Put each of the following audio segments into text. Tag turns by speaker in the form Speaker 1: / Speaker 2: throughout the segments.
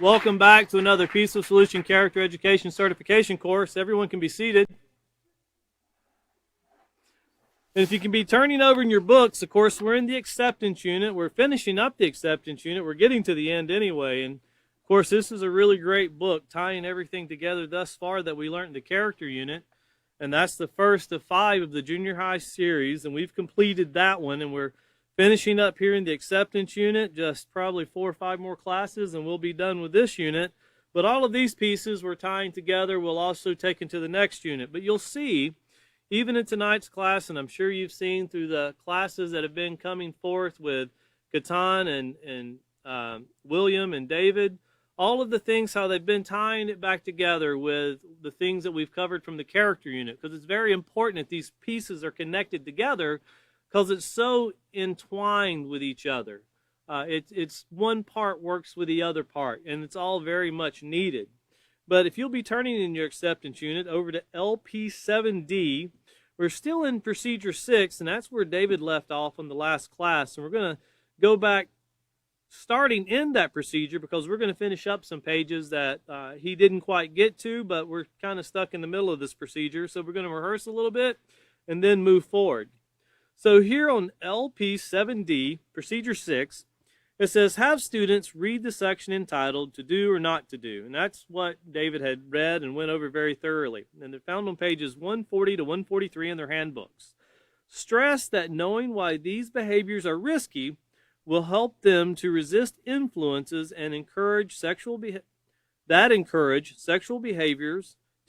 Speaker 1: Welcome back to another Peaceful Solution Character Education Certification course. Everyone can be seated. And if you can be turning over in your books, of course, we're in the acceptance unit. We're finishing up the acceptance unit. We're getting to the end anyway. And, of course, this is a really great book tying everything together thus far that we learned in the character unit. And that's the first of 5 of the junior high series. And we've completed that one. And we're finishing up here in the acceptance unit, just probably 4 or 5 more classes, and we'll be done with this unit. But all of these pieces we're tying together will also take into the next unit. But you'll see, even in tonight's class, and I'm sure you've seen through the classes that have been coming forth with Catan and William and David, all of the things, how they've been tying it back together with the things that we've covered from the character unit. Because it's very important that these pieces are connected together, because it's so entwined with each other. It's one part works with the other part, and it's all very much needed. But if you'll be turning in your acceptance unit over to LP7D, we're still in Procedure 6, and that's where David left off on the last class. And we're going to go back starting in that procedure, because we're going to finish up some pages that he didn't quite get to, but we're kind of stuck in the middle of this procedure. So we're going to rehearse a little bit and then move forward. So here on LP7D, Procedure 6, it says, have students read the section entitled To Do or Not to Do. And that's what David had read and went over very thoroughly. And they're found on pages 140 to 143 in their handbooks. Stress that knowing why these behaviors are risky will help them to resist influences and encourage sexual behaviors,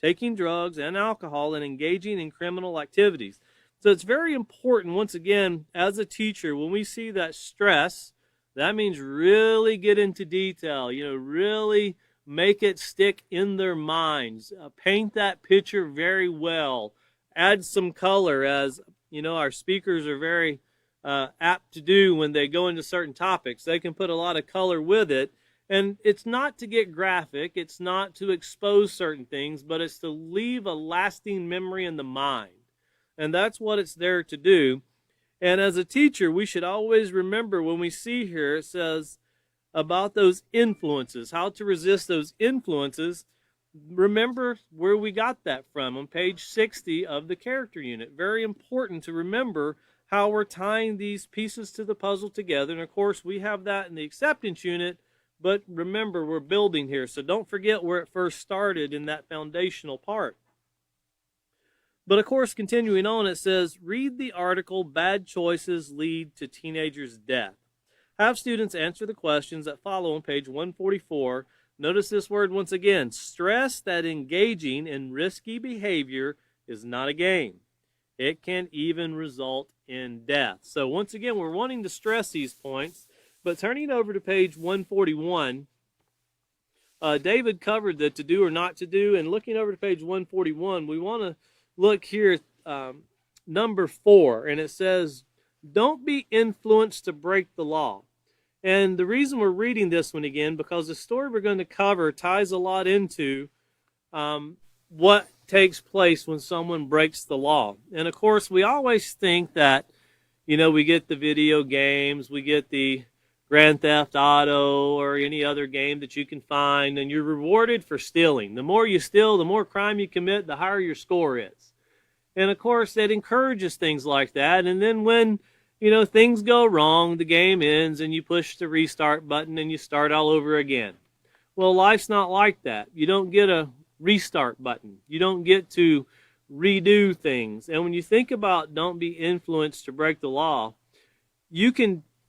Speaker 1: taking drugs and alcohol, and engaging in criminal activities. So it's very important, once again, as a teacher, when we see that stress, that means really get into detail, really make it stick in their minds. Paint that picture very well. Add some color, as, our speakers are very apt to do when they go into certain topics. They can put a lot of color with it. And it's not to get graphic. It's not to expose certain things, but it's to leave a lasting memory in the mind. And that's what it's there to do. And as a teacher, we should always remember when we see here, it says about those influences, how to resist those influences. Remember where we got that from on page 60 of the character unit. Very important to remember how we're tying these pieces to the puzzle together. And of course, we have that in the acceptance unit, but remember, we're building here. So don't forget where it first started in that foundational part. But of course, continuing on, it says, read the article, Bad Choices Lead to Teenagers' Death. Have students answer the questions that follow on page 144. Notice this word once again, stress that engaging in risky behavior is not a game. It can even result in death. So once again, we're wanting to stress these points, but turning over to page 141, David covered the to do or not to do, and looking over to page 141, we want to look here at number 4, and it says, don't be influenced to break the law. And the reason we're reading this one again, because the story we're going to cover ties a lot into what takes place when someone breaks the law. And of course, we always think that, we get the video games, we get the Grand Theft Auto or any other game that you can find, and you're rewarded for stealing. The more you steal, the more crime you commit, the higher your score is. And of course, that encourages things like that. And then when, things go wrong, the game ends and you push the restart button and you start all over again. Well, life's not like that. You don't get a restart button. You don't get to redo things. And when you think about don't be influenced to break the law,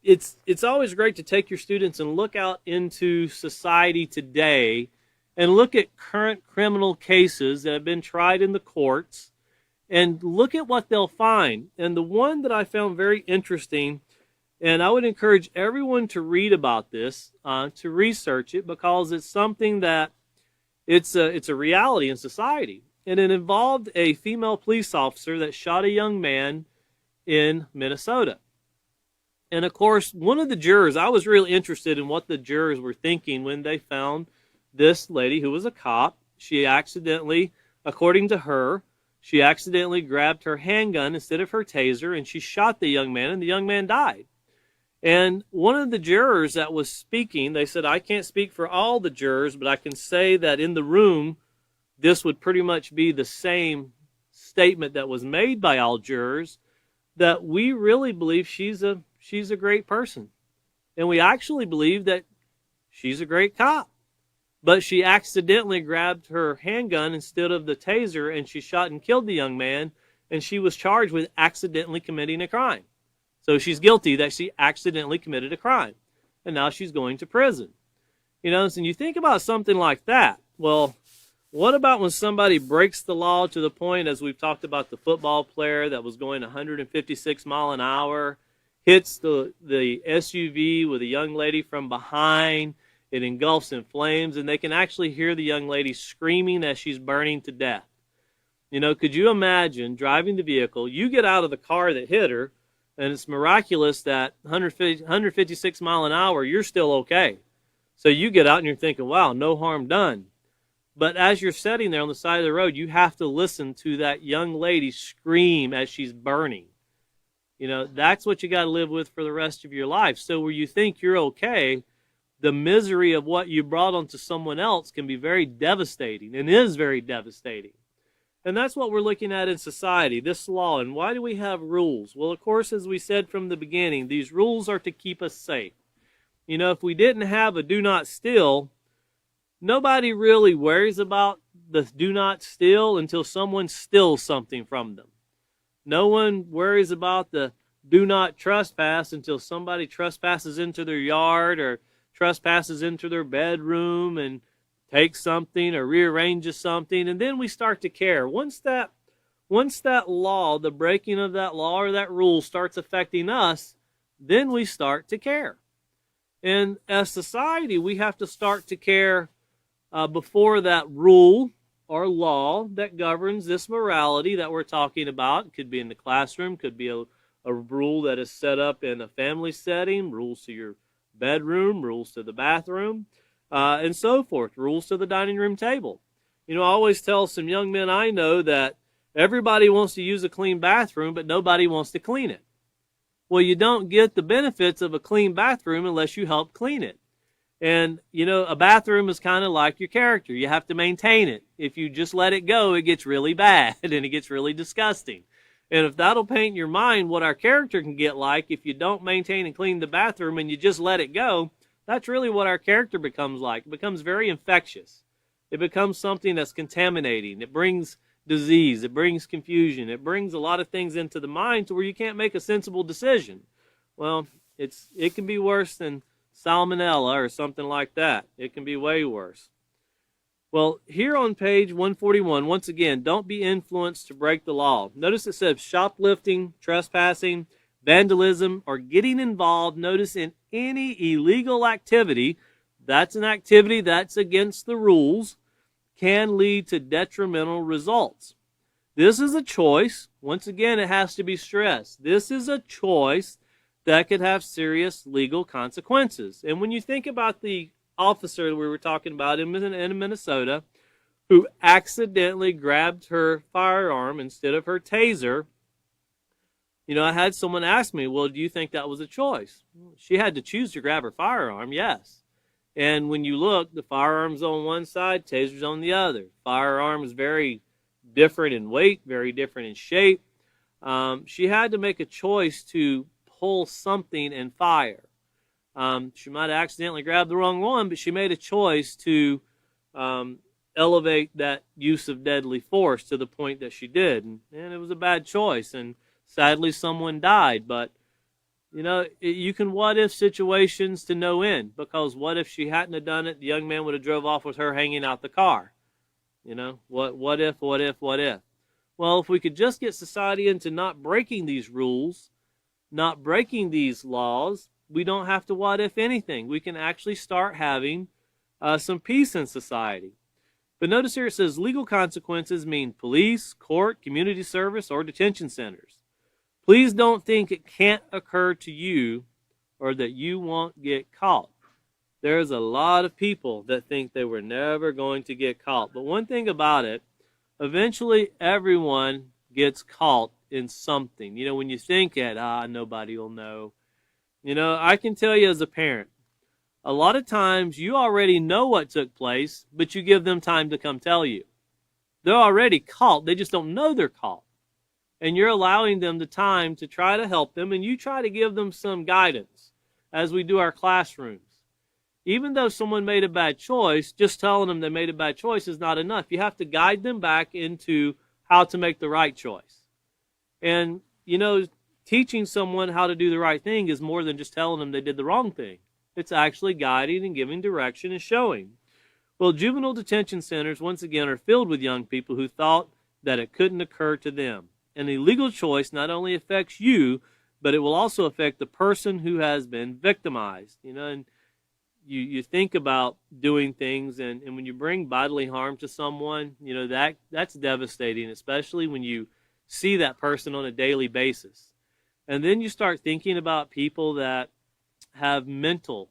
Speaker 1: it's always great to take your students and look out into society today and look at current criminal cases that have been tried in the courts and look at what they'll find. And the one that I found very interesting, and I would encourage everyone to read about this, to research it, because it's something that it's a reality in society. And it involved a female police officer that shot a young man in Minnesota. And of course, one of the jurors, I was really interested in what the jurors were thinking when they found this lady who was a cop. She accidentally, according to her, she accidentally grabbed her handgun instead of her taser, and she shot the young man, and the young man died. And one of the jurors that was speaking, they said, I can't speak for all the jurors, but I can say that in the room, this would pretty much be the same statement that was made by all jurors, that we really believe she's a great person. And we actually believe that she's a great cop. But she accidentally grabbed her handgun instead of the taser, and she shot and killed the young man, and she was charged with accidentally committing a crime. So she's guilty that she accidentally committed a crime, and now she's going to prison. And you think about something like that. Well, what about when somebody breaks the law to the point, as we've talked about the football player that was going 156 mile an hour, hits the SUV with a young lady from behind, it engulfs in flames, and they can actually hear the young lady screaming as she's burning to death. Could you imagine driving the vehicle, you get out of the car that hit her, and it's miraculous that 156 mile an hour, you're still okay. So you get out and you're thinking, wow, no harm done. But as you're sitting there on the side of the road, you have to listen to that young lady scream as she's burning. That's what you got to live with for the rest of your life. So where you think you're okay, the misery of what you brought onto someone else can be very devastating, and is very devastating. And that's what we're looking at in society, this law. And why do we have rules? Well, of course, as we said from the beginning, these rules are to keep us safe. If we didn't have a do not steal, nobody really worries about the do not steal until someone steals something from them. No one worries about the do not trespass until somebody trespasses into their yard or trespasses into their bedroom and takes something or rearranges something, and then we start to care. Once that law, the breaking of that law or that rule starts affecting us, then we start to care. And as society, we have to start to care before that rule or law that governs this morality that we're talking about. It could be in the classroom, could be a rule that is set up in a family setting, rules to your bedroom, rules to the bathroom, and so forth, rules to the dining room table. I always tell some young men I know that everybody wants to use a clean bathroom, but nobody wants to clean it. Well, you don't get the benefits of a clean bathroom unless you help clean it. And, a bathroom is kind of like your character. You have to maintain it. If you just let it go, it gets really bad and it gets really disgusting. And if that'll paint your mind what our character can get like if you don't maintain and clean the bathroom and you just let it go, that's really what our character becomes like. It becomes very infectious. It becomes something that's contaminating. It brings disease. It brings confusion. It brings a lot of things into the mind to where you can't make a sensible decision. Well, it can be worse than salmonella or something like that. It can be way worse. Well, here on page 141, once again, don't be influenced to break the law. Notice it says shoplifting, trespassing, vandalism, or getting involved, notice, in any illegal activity, that's an activity that's against the rules, can lead to detrimental results. This is a choice. Once again, it has to be stressed. This is a choice that could have serious legal consequences. And when you think about the officer we were talking about in Minnesota who accidentally grabbed her firearm instead of her taser, I had someone ask me, well, do you think that was a choice? She had to choose to grab her firearm, yes. And when you look, the firearm's on one side, taser's on the other. Firearm is very different in weight, very different in shape. She had to make a choice to pull something and fire. She might have accidentally grabbed the wrong one, but she made a choice to elevate that use of deadly force to the point that she did. And it was a bad choice. And sadly, someone died. But, you can what-if situations to no end. Because what if she hadn't have done it, the young man would have drove off with her hanging out the car. What if? Well, if we could just get society into not breaking these rules, not breaking these laws, we don't have to what if anything. We can actually start having some peace in society. But notice here it says legal consequences mean police, court, community service, or detention centers. Please don't think it can't occur to you or that you won't get caught. There's a lot of people that think they were never going to get caught. But one thing about it, eventually everyone gets caught in something. When you think that, nobody will know. I can tell you as a parent, a lot of times you already know what took place, but you give them time to come tell you. They're already caught. They just don't know they're caught. And you're allowing them the time to try to help them, and you try to give them some guidance as we do our classrooms. Even though someone made a bad choice, just telling them they made a bad choice is not enough. You have to guide them back into how to make the right choice. And, teaching someone how to do the right thing is more than just telling them they did the wrong thing. It's actually guiding and giving direction and showing. Well, juvenile detention centers, once again, are filled with young people who thought that it couldn't occur to them. An illegal choice not only affects you, but it will also affect the person who has been victimized. And you think about doing things, and when you bring bodily harm to someone, that's devastating, especially when you see that person on a daily basis. And then you start thinking about people that have mental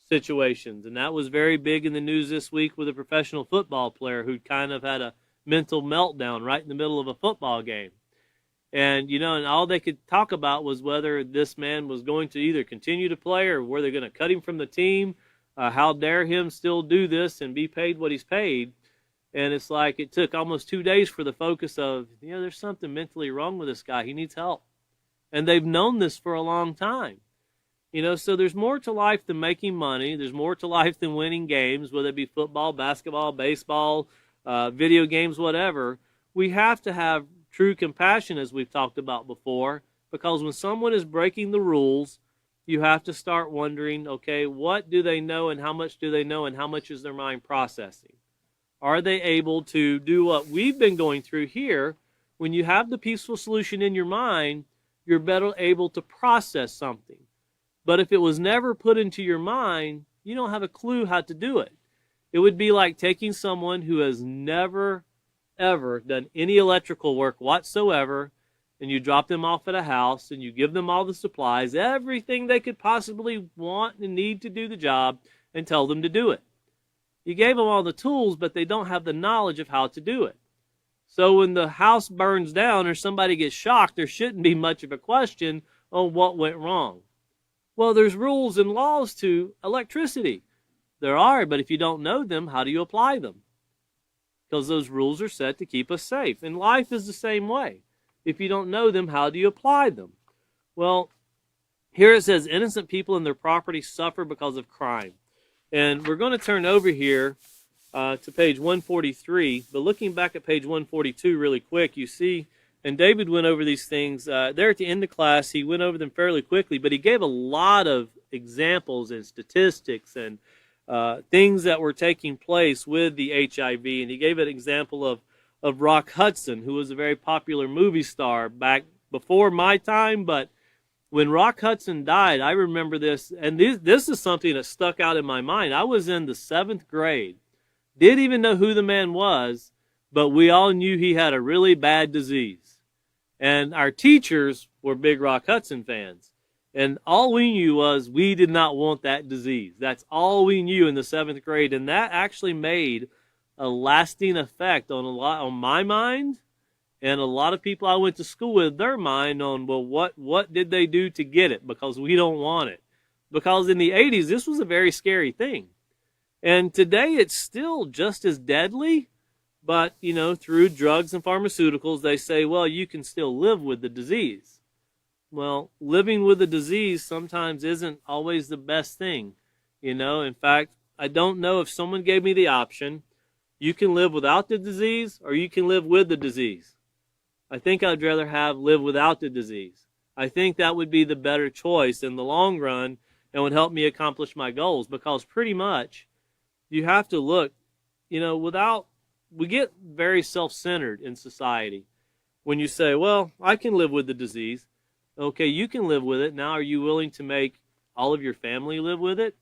Speaker 1: situations, and that was very big in the news this week with a professional football player who kind of had a mental meltdown right in the middle of a football game. And, and all they could talk about was whether this man was going to either continue to play or were they going to cut him from the team. How dare him still do this and be paid what he's paid. And it's like it took almost 2 days for the focus of, there's something mentally wrong with this guy. He needs help. And they've known this for a long time. So there's more to life than making money. There's more to life than winning games, whether it be football, basketball, baseball, video games, whatever. We have to have true compassion, as we've talked about before, because when someone is breaking the rules, you have to start wondering, okay, what do they know and how much do they know and how much is their mind processing? Are they able to do what we've been going through here? When you have the peaceful solution in your mind, you're better able to process something. But if it was never put into your mind, you don't have a clue how to do it. It would be like taking someone who has never, ever done any electrical work whatsoever, and you drop them off at a house, and you give them all the supplies, everything they could possibly want and need to do the job, and tell them to do it. You gave them all the tools, but they don't have the knowledge of how to do it. So when the house burns down or somebody gets shocked, there shouldn't be much of a question on what went wrong. Well, there's rules and laws to electricity. There are, but if you don't know them, how do you apply them? Because those rules are set to keep us safe. And life is the same way. If you don't know them, how do you apply them? Well, here it says, innocent people and their property suffer because of crime. And we're going to turn over here to page 143. But looking back at page 142 really quick, you see, and David went over these things. There at the end of class, he went over them fairly quickly, but he gave a lot of examples and statistics and things that were taking place with the HIV. And he gave an example of Rock Hudson, who was a very popular movie star back before my time. But when Rock Hudson died, I remember this, and this is something that stuck out in my mind. I was in the 7th grade, didn't even know who the man was, but we all knew he had a really bad disease. And our teachers were big Rock Hudson fans. And all we knew was we did not want that disease. That's all we knew in the 7th grade. And that actually made a lasting effect on my mind and a lot of people I went to school with, their mind on, well, what did they do to get it? Because we don't want it. Because in the 80s, this was a very scary thing. And today it's still just as deadly. But, through drugs and pharmaceuticals, they say, well, you can still live with the disease. Well, living with the disease sometimes isn't always the best thing. In fact, I don't know if someone gave me the option, you can live without the disease or you can live with the disease. I think I'd rather live without the disease. I think that would be the better choice in the long run and would help me accomplish my goals, because pretty much you have to look, we get very self-centered in society. When you say, well, I can live with the disease. Okay, you can live with it. Now, are you willing to make all of your family live with it?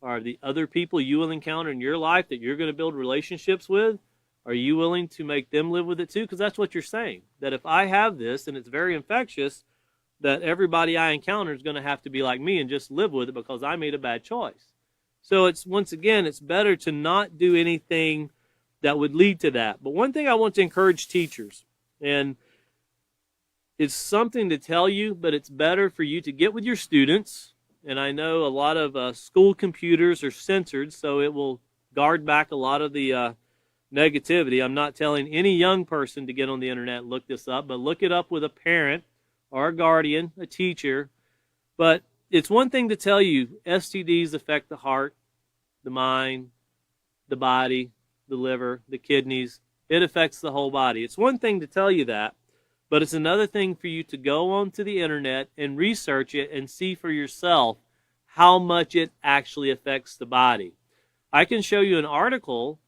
Speaker 1: Are the other people you will encounter in your life that you're going to build relationships with, are you willing to make them live with it too? Because that's what you're saying. That if I have this and it's very infectious, that everybody I encounter is going to have to be like me and just live with it because I made a bad choice. So it's better to not do anything that would lead to that. But one thing I want to encourage teachers, and it's something to tell you, but it's better for you to get with your students. And I know a lot of school computers are censored, so it will guard back a lot of the negativity. I'm not telling any young person to get on the internet and look this up, but look it up with a parent or a guardian, a teacher. But it's one thing to tell you STDs affect the heart, the mind, the body, the liver, the kidneys. It affects the whole body. It's one thing to tell you that, but it's another thing for you to go onto the internet and research it and see for yourself how much it actually affects the body. I can show you an article,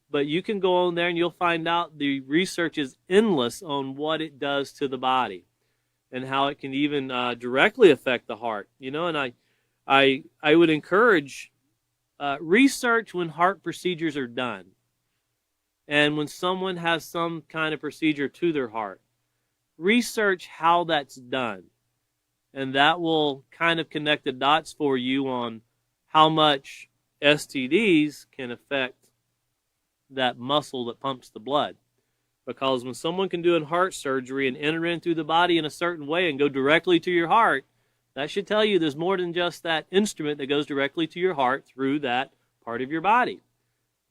Speaker 1: but you can go on there and you'll find out the research is endless on what it does to the body and how it can even directly affect the heart. You know, and I would encourage research when heart procedures are done and when someone has some kind of procedure to their heart. Research how that's done, and that will kind of connect the dots for you on how much STDs can affect that muscle that pumps the blood. Because when someone can do a heart surgery and enter in through the body in a certain way and go directly to your heart, that should tell you there's more than just that instrument that goes directly to your heart through that part of your body.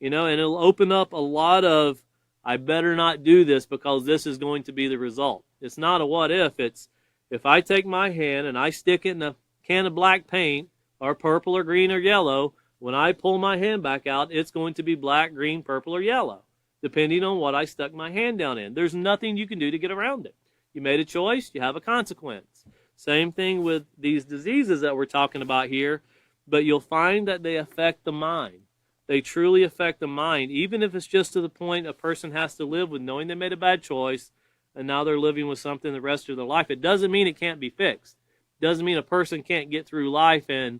Speaker 1: You know, and it'll open up a lot of, I better not do this because this is going to be the result. It's not a what if. It's if I take my hand and I stick it in a can of black paint or purple or green or yellow, when I pull my hand back out, it's going to be black, green, purple, or yellow, depending on what I stuck my hand down in. There's nothing you can do to get around it. You made a choice, you have a consequence. Same thing with these diseases that we're talking about here, but you'll find that they affect the mind. They truly affect the mind, even if it's just to the point a person has to live with knowing they made a bad choice and now they're living with something the rest of their life. It doesn't mean it can't be fixed. It doesn't mean a person can't get through life and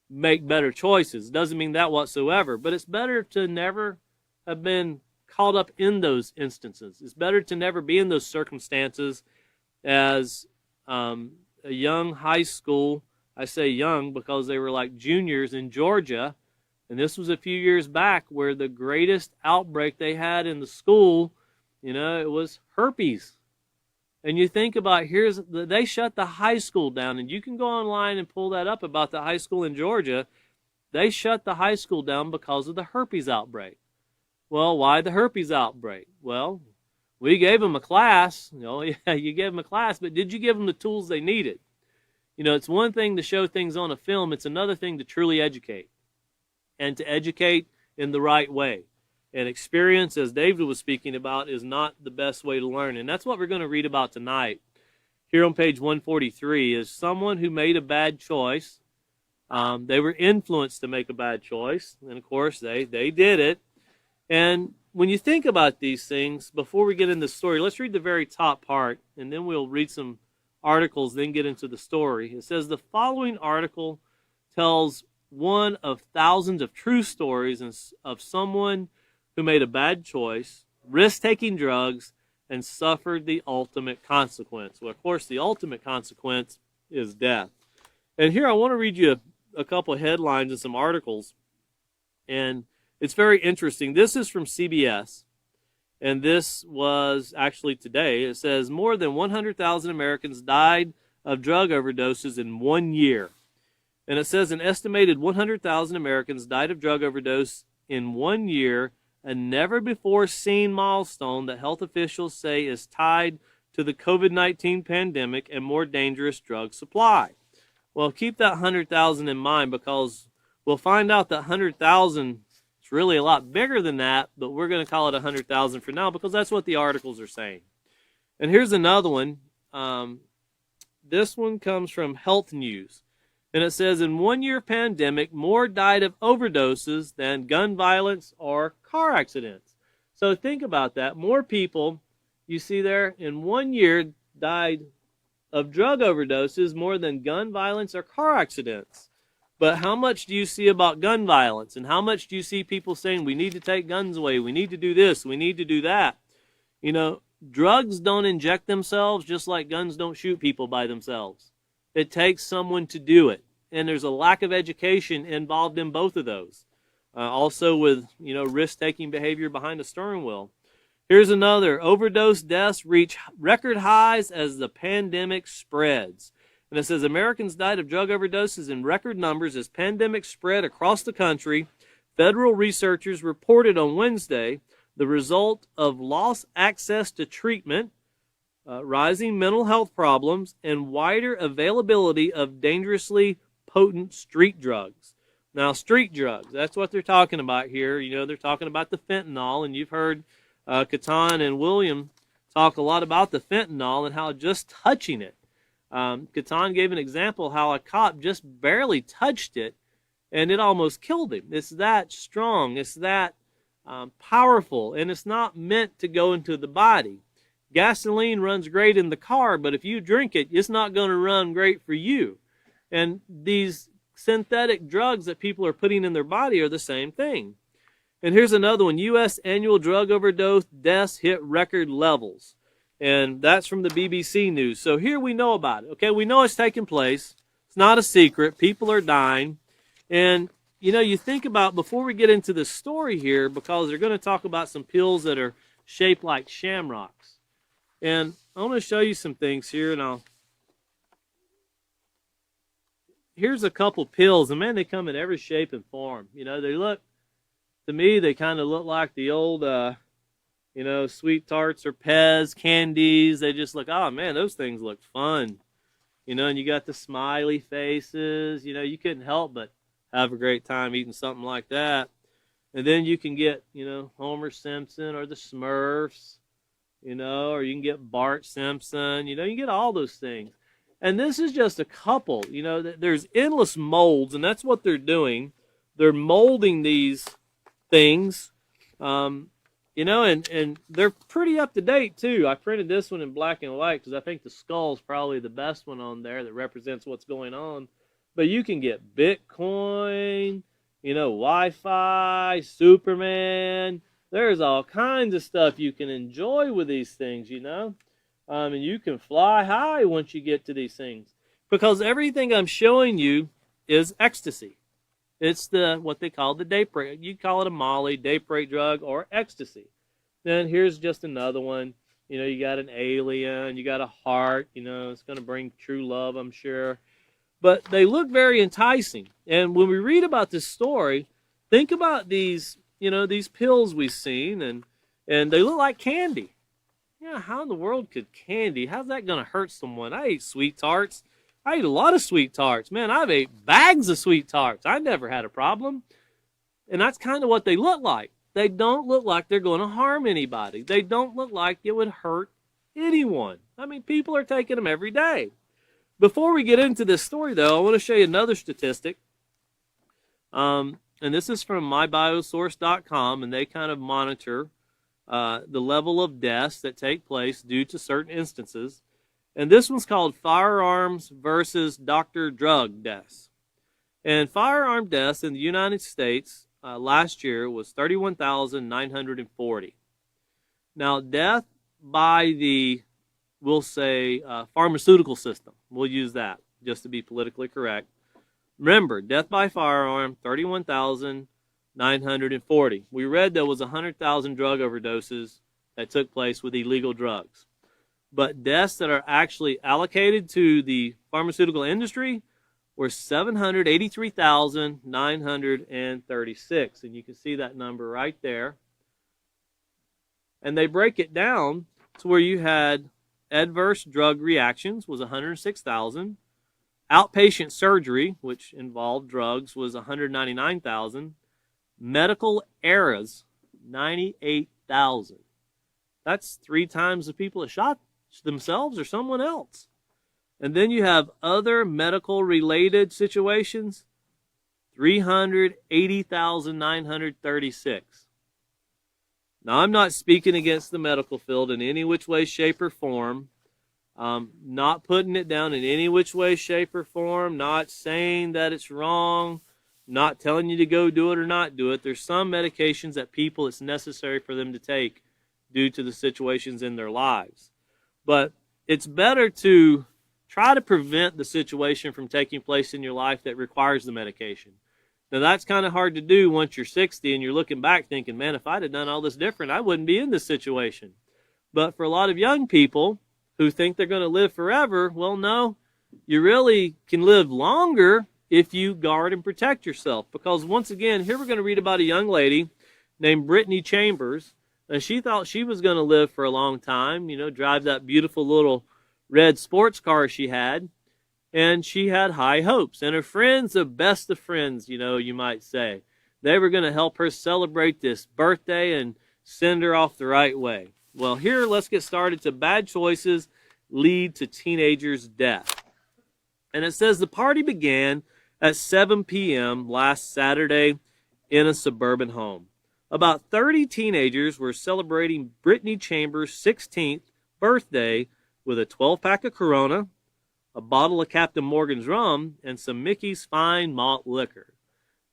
Speaker 1: make better choices. It doesn't mean that whatsoever, but it's better to never have been caught up in those instances. It's better to never be in those circumstances. As a young high school, I say young because they were like juniors in Georgia, and this was a few years back where the greatest outbreak they had in the school, you know, it was herpes. And you think about, they shut the high school down, and you can go online and pull that up about the high school in Georgia. They shut the high school down because of the herpes outbreak. Well, why the herpes outbreak? Well, we gave them a class. You know, yeah, you gave them a class, but did you give them the tools they needed? You know, it's one thing to show things on a film. It's another thing to truly educate, and to educate in the right way. And experience, as David was speaking about, is not the best way to learn. And that's what we're going to read about tonight. Here on page 143 is someone who made a bad choice. They were influenced to make a bad choice. And, of course, they did it. And when you think about these things, before we get into the story, let's read the very top part, and then we'll read some articles, then get into the story. It says, the following article tells one of thousands of true stories of someone who made a bad choice, risked taking drugs, and suffered the ultimate consequence. Well, of course, the ultimate consequence is death. And here I want to read you a couple of headlines and some articles. And it's very interesting. This is from CBS, and this was actually today. It says more than 100,000 Americans died of drug overdoses in 1 year. And it says an estimated 100,000 Americans died of drug overdose in 1 year, a never-before-seen milestone that health officials say is tied to the COVID-19 pandemic and more dangerous drug supply. Well, keep that 100,000 in mind, because we'll find out that 100,000 is really a lot bigger than that, but we're going to call it 100,000 for now because that's what the articles are saying. And here's another one. This one comes from Health News. And it says, in 1 year pandemic, more died of overdoses than gun violence or car accidents. So think about that. More people, you see there, in 1 year died of drug overdoses more than gun violence or car accidents. But how much do you see about gun violence? And how much do you see people saying, we need to take guns away, we need to do this, we need to do that? You know, drugs don't inject themselves just like guns don't shoot people by themselves. It takes someone to do it. And there's a lack of education involved in both of those. Also with, risk-taking behavior behind a steering wheel. Here's another. Overdose deaths reach record highs as the pandemic spreads. And it says Americans died of drug overdoses in record numbers as pandemic spread across the country. Federal researchers reported on Wednesday the result of lost access to treatment, rising mental health problems, and wider availability of dangerously potent street drugs. Now, street drugs, that's what they're talking about here. You know, they're talking about the fentanyl, and you've heard Catan and William talk a lot about the fentanyl and how just touching it. Catan gave an example how a cop just barely touched it and it almost killed him. It's that strong. It's that powerful, and it's not meant to go into the body. Gasoline runs great in the car, but if you drink it, it's not going to run great for you. And these synthetic drugs that people are putting in their body are the same thing. And here's another one. U.S. annual drug overdose deaths hit record levels. And that's from the BBC News. So here we know about it. Okay, we know it's taking place. It's not a secret. People are dying. And, you know, you think about, before we get into the story here, because they're going to talk about some pills that are shaped like shamrocks. And I want to show you some things here, and here's a couple pills, and man, they come in every shape and form. You know, they look, to me, they kind of look like the old, you know, Sweet Tarts or Pez candies. They just look, oh man, those things look fun. You know, and you got the smiley faces. You know, you couldn't help but have a great time eating something like that. And then you can get, you know, Homer Simpson or the Smurfs, you know, or you can get Bart Simpson. You know, you get all those things. And this is just a couple. You know, there's endless molds, and that's what they're doing. They're molding these things, you know, and they're pretty up to date too. I printed this one in black and white because I think the skull's probably the best one on there that represents what's going on. But you can get Bitcoin, you know, Wi-Fi, Superman. There's all kinds of stuff you can enjoy with these things, you know. And you can fly high once you get to these things, because everything I'm showing you is ecstasy. It's what they call the daybreak. You call it a Molly, daybreak drug, or ecstasy. Then here's just another one. You know, you got an alien, you got a heart. You know, it's going to bring true love, I'm sure. But they look very enticing. And when we read about this story, think about these, you know, these pills we've seen, and they look like candy. Yeah, how in the world could candy? How's that going to hurt someone? I ate Sweet Tarts. I ate a lot of Sweet Tarts. Man, I've ate bags of Sweet Tarts. I never had a problem. And that's kind of what they look like. They don't look like they're going to harm anybody. They don't look like it would hurt anyone. I mean, people are taking them every day. Before we get into this story, though, I want to show you another statistic. And this is from mybiosource.com, and they kind of monitor the level of deaths that take place due to certain instances. And this one's called firearms versus doctor drug deaths. And firearm deaths in the United States last year was 31,940. Now, death by the, we'll say, pharmaceutical system. We'll use that just to be politically correct. Remember, death by firearm, 31,940. We read there was 100,000 drug overdoses that took place with illegal drugs. But deaths that are actually allocated to the pharmaceutical industry were 783,936. And you can see that number right there. And they break it down to where you had adverse drug reactions was 106,000. Outpatient surgery, which involved drugs, was 199,000. Medical errors, 98,000. That's 3 times the people that shot themselves or someone else. And then you have other medical related situations, 380,936. Now, I'm not speaking against the medical field in any which way, shape, or form. Not putting it down in any which way, shape, or form. Not saying that it's wrong. Not telling you to go do it or not do it. There's some medications that people, it's necessary for them to take due to the situations in their lives. But it's better to try to prevent the situation from taking place in your life that requires the medication. Now, that's kind of hard to do once you're 60 and you're looking back thinking, man, if I'd have done all this different, I wouldn't be in this situation. But for a lot of young people who think they're going to live forever, well, no, you really can live longer if you guard and protect yourself. Because once again, here we're going to read about a young lady named Brittany Chambers, and she thought she was going to live for a long time, drive that beautiful little red sports car she had, and she had high hopes. And her friends, the best of friends, you might say, they were going to help her celebrate this birthday and send her off the right way. Well, here, let's get started to bad choices lead to teenagers' death. And it says the party began at 7 p.m. last Saturday in a suburban home. About 30 teenagers were celebrating Brittany Chambers' 16th birthday with a 12-pack of Corona, a bottle of Captain Morgan's rum, and some Mickey's Fine Malt Liquor.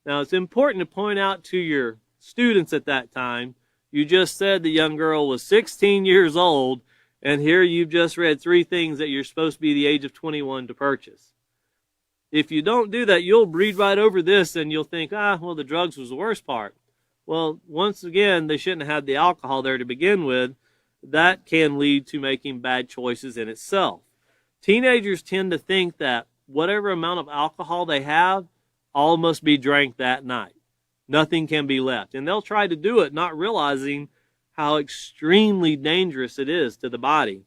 Speaker 1: Now, it's important to point out to your students at that time, you just said the young girl was 16 years old, and here you've just read 3 things that you're supposed to be the age of 21 to purchase. If you don't do that, you'll read right over this and you'll think, well, the drugs was the worst part. Well, once again, they shouldn't have had the alcohol there to begin with. That can lead to making bad choices in itself. Teenagers tend to think that whatever amount of alcohol they have, all must be drank that night. Nothing can be left. And they'll try to do it not realizing how extremely dangerous it is to the body.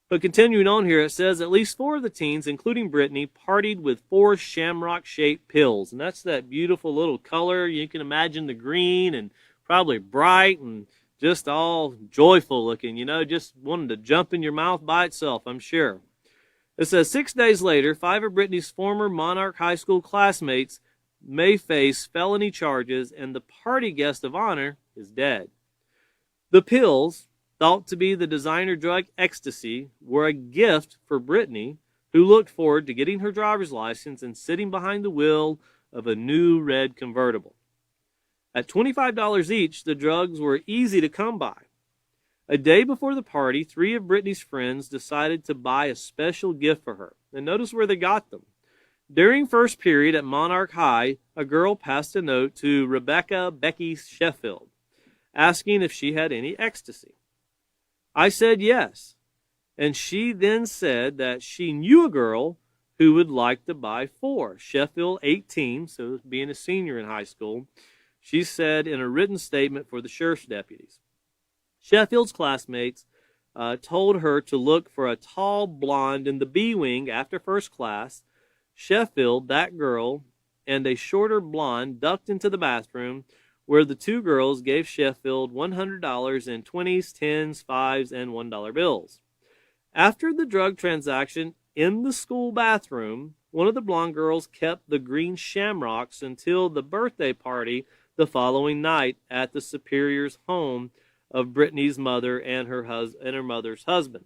Speaker 1: But continuing on here, it says at least 4 of the teens, including Brittany, partied with 4 shamrock-shaped pills. And that's that beautiful little color. You can imagine the green and probably bright and just all joyful looking, just wanting to jump in your mouth by itself, I'm sure. It says 6 days later, 5 of Brittany's former Monarch High School classmates may face felony charges, and the party guest of honor is dead. The pills, thought to be the designer drug ecstasy, were a gift for Brittany, who looked forward to getting her driver's license and sitting behind the wheel of a new red convertible. At $25 each, the drugs were easy to come by. A day before the party, 3 of Brittany's friends decided to buy a special gift for her. And notice where they got them. During first period at Monarch High, a girl passed a note to Rebecca Becky Sheffield, asking if she had any ecstasy. I said yes, and she then said that she knew a girl who would like to buy 4. Sheffield, 18, so being a senior in high school, she said in a written statement for the sheriff's deputies. Sheffield's classmates told her to look for a tall blonde in the B wing after first class. Sheffield, that girl, and a shorter blonde ducked into the bathroom, where the 2 girls gave Sheffield $100 in 20s, 10s, 5s, and $1 bills. After the drug transaction in the school bathroom, one of the blonde girls kept the green shamrocks until the birthday party the following night at the Superior's home of Brittany's mother and her mother's husband.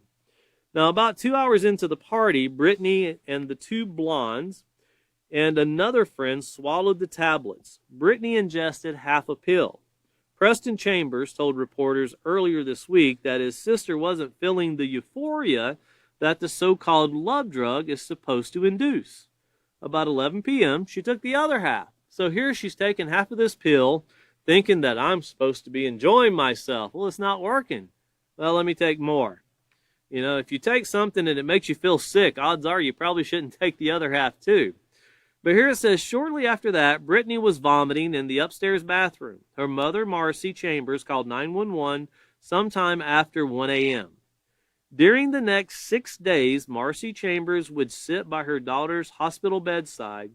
Speaker 1: Now, about 2 hours into the party, Brittany and the 2 blondes and another friend swallowed the tablets. Brittany ingested half a pill. Preston Chambers told reporters earlier this week that his sister wasn't feeling the euphoria that the so-called love drug is supposed to induce. About 11 p.m., she took the other half. So here she's taking half of this pill, thinking that I'm supposed to be enjoying myself. Well, it's not working. Well, let me take more. If you take something and it makes you feel sick, odds are you probably shouldn't take the other half too. But here it says, shortly after that, Brittany was vomiting in the upstairs bathroom. Her mother, Marcy Chambers, called 911 sometime after 1 a.m. During the next 6 days, Marcy Chambers would sit by her daughter's hospital bedside,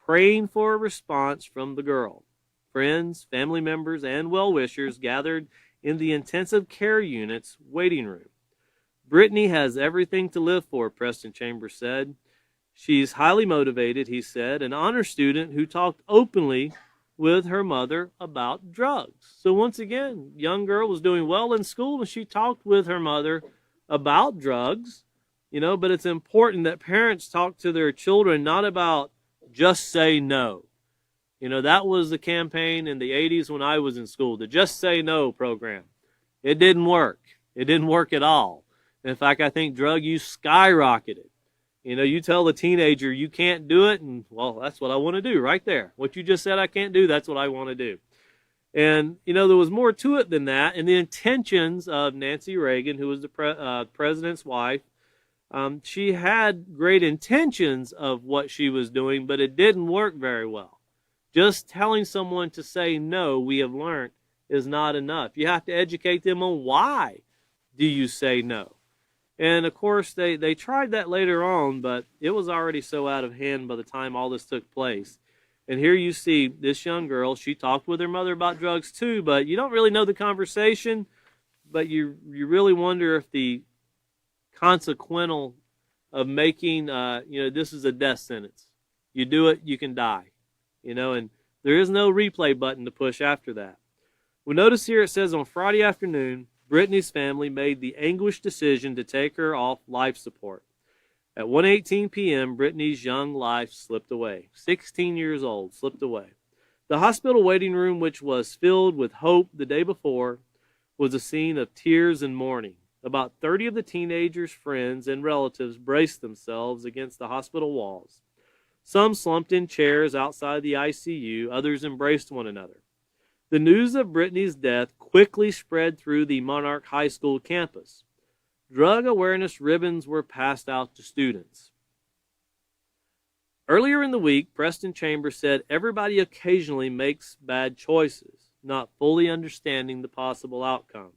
Speaker 1: praying for a response from the girl. Friends, family members, and well-wishers gathered in the intensive care unit's waiting room. Brittany has everything to live for, Preston Chambers said. She's highly motivated, he said, an honor student who talked openly with her mother about drugs. So once again, young girl was doing well in school and she talked with her mother about drugs, but it's important that parents talk to their children not about just say no. That was the campaign in the 80s when I was in school, the Just Say No program. It didn't work. It didn't work at all. In fact, I think drug use skyrocketed. You know, you tell the teenager you can't do it, and, well, that's what I want to do right there. What you just said I can't do, that's what I want to do. And, you know, there was more to it than that. And the intentions of Nancy Reagan, who was the president's wife, she had great intentions of what she was doing, but it didn't work very well. Just telling someone to say no, we have learned, is not enough. You have to educate them on why do you say no. And, of course, they tried that later on, but it was already so out of hand by the time all this took place. And here you see this young girl. She talked with her mother about drugs too, but you don't really know the conversation, but you really wonder if the consequential of making, this is a death sentence. You do it, you can die. And there is no replay button to push after that. Well, notice here it says on Friday afternoon, Brittany's family made the anguished decision to take her off life support. At 1:18 p.m., Brittany's young life slipped away. 16 years old, slipped away. The hospital waiting room, which was filled with hope the day before, was a scene of tears and mourning. About 30 of the teenager's friends and relatives braced themselves against the hospital walls. Some slumped in chairs outside the ICU, others embraced one another. The news of Brittany's death quickly spread through the Monarch High School campus. Drug awareness ribbons were passed out to students. Earlier in the week, Preston Chambers said everybody occasionally makes bad choices, not fully understanding the possible outcomes.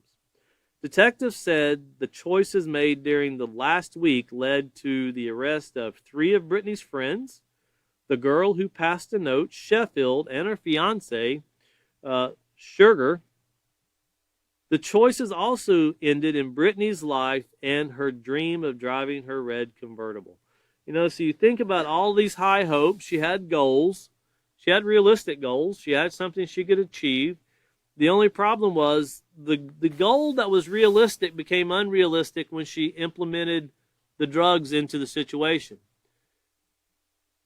Speaker 1: Detectives said the choices made during the last week led to the arrest of 3 of Brittany's friends, the girl who passed a note, Sheffield, and her fiancé, Sugar. The choices also ended in Brittany's life and her dream of driving her red convertible. So you think about all these high hopes. She had goals. She had realistic goals. She had something she could achieve. The only problem was the goal that was realistic became unrealistic when she implemented the drugs into the situation.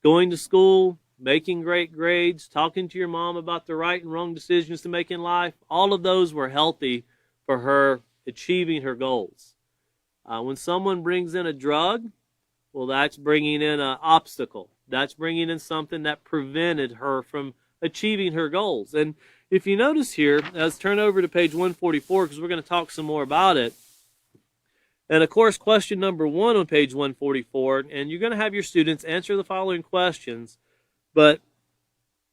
Speaker 1: Going to school, making great grades, talking to your mom about the right and wrong decisions to make in life, all of those were healthy for her achieving her goals. When someone brings in a drug, well, that's bringing in an obstacle. That's bringing in something that prevented her from achieving her goals. And if you notice here, let's turn over to page 144 because we're going to talk some more about it. And, of course, question number 1 on page 144, and you're going to have your students answer the following questions, but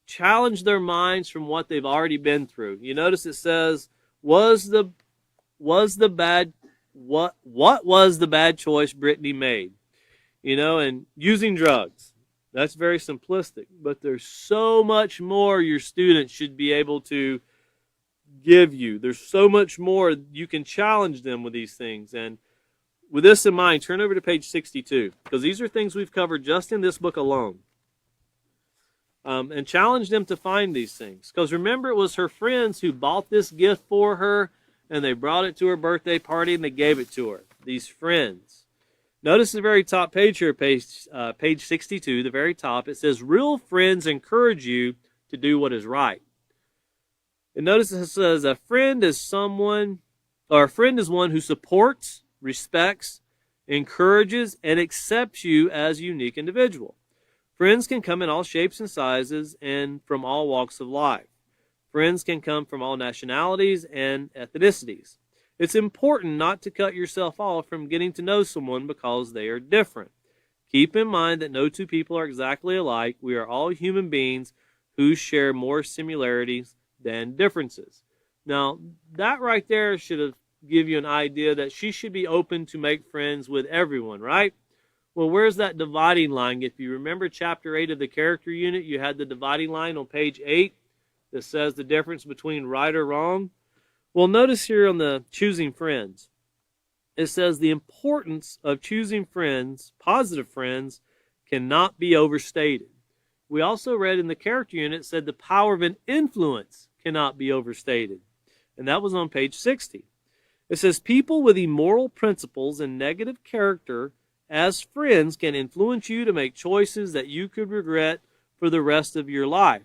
Speaker 1: challenge their minds from what they've already been through. You notice it says, what was the bad choice Brittany made? And using drugs. That's very simplistic, but there's so much more your students should be able to give you. There's so much more you can challenge them with these things. And with this in mind, turn over to page 62, because these are things we've covered just in this book alone. And challenge them to find these things. Because remember, it was her friends who bought this gift for her, and they brought it to her birthday party, and they gave it to her. These friends. Notice the very top page here, page 62, the very top. It says, real friends encourage you to do what is right. And notice it says, a friend is one who supports, respects, encourages, and accepts you as a unique individual. Friends can come in all shapes and sizes and from all walks of life. Friends can come from all nationalities and ethnicities. It's important not to cut yourself off from getting to know someone because they are different. Keep in mind that no two people are exactly alike. We are all human beings who share more similarities than differences. Now, that right there should have give you an idea that she should be open to make friends with everyone, right? Well, where's that dividing line? If you remember chapter 8 of the character unit, you had the dividing line on page 8 that says the difference between right or wrong. Well, notice here on the choosing friends, it says the importance of choosing friends, positive friends, cannot be overstated. We also read in the character unit said the power of an influence cannot be overstated. And that was on page 60. It says people with immoral principles and negative character as friends can influence you to make choices that you could regret for the rest of your life.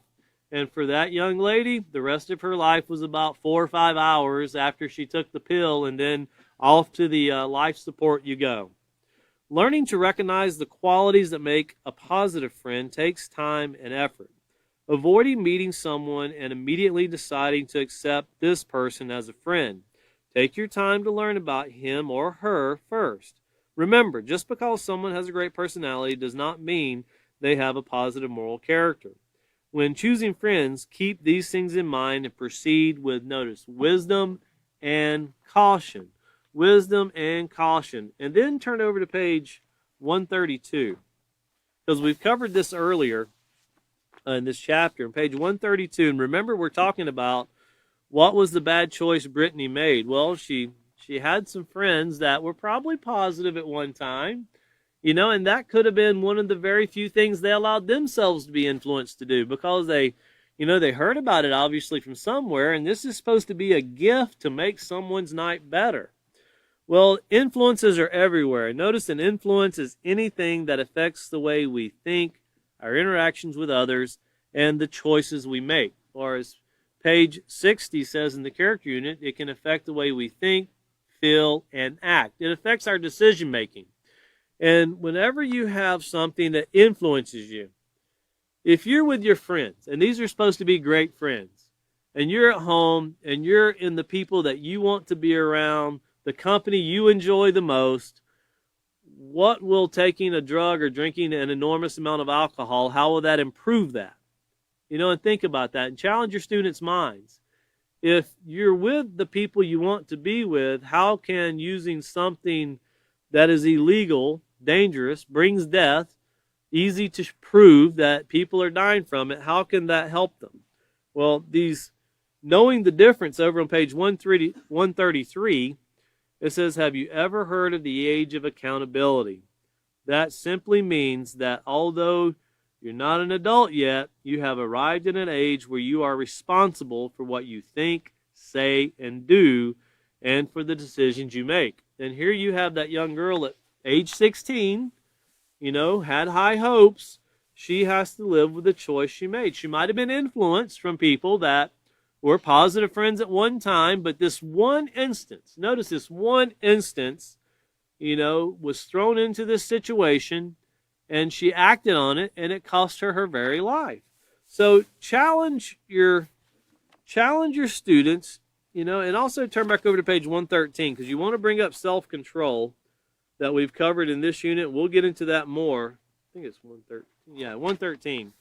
Speaker 1: And for that young lady, the rest of her life was about 4 or 5 hours after she took the pill, and then off to the life support you go. Learning to recognize the qualities that make a positive friend takes time and effort. Avoiding meeting someone and immediately deciding to accept this person as a friend. Take your time to learn about him or her first. Remember, just because someone has a great personality does not mean they have a positive moral character. When choosing friends, keep these things in mind and proceed with, notice, wisdom and caution. Wisdom and caution. And then turn over to page 132, because we've covered this earlier in this chapter. On page 132, and remember, we're talking about what was the bad choice Brittany made. Well, she had some friends that were probably positive at one time, and that could have been one of the very few things they allowed themselves to be influenced to do, because they heard about it obviously from somewhere, and this is supposed to be a gift to make someone's night better. Well, influences are everywhere. Notice an influence is anything that affects the way we think, our interactions with others, and the choices we make. Or as page 60 says in the character unit, it can affect the way we think, feel, and act. It affects our decision making. And whenever you have something that influences you, if you're with your friends, and these are supposed to be great friends, and you're at home, and you're in the people that you want to be around, the company you enjoy the most, what will taking a drug or drinking an enormous amount of alcohol, how will that improve that? And think about that and challenge your students' minds. If you're with the people you want to be with, how can using something that is illegal, dangerous, brings death, easy to prove that people are dying from it, how can that help them? Well, knowing the difference over on page 133, it says, have you ever heard of the age of accountability? That simply means that although you're not an adult yet, you have arrived at an age where you are responsible for what you think, say, and do, and for the decisions you make. And here you have that young girl at age 16, had high hopes. She has to live with the choice she made. She might have been influenced from people that were positive friends at one time, but this one instance, notice this one instance, was thrown into this situation, and she acted on it, and it cost her her very life. So challenge your students, and also turn back over to page 113, because you want to bring up self-control that we've covered in this unit. We'll get into that more. I think it's 113. Yeah, 113.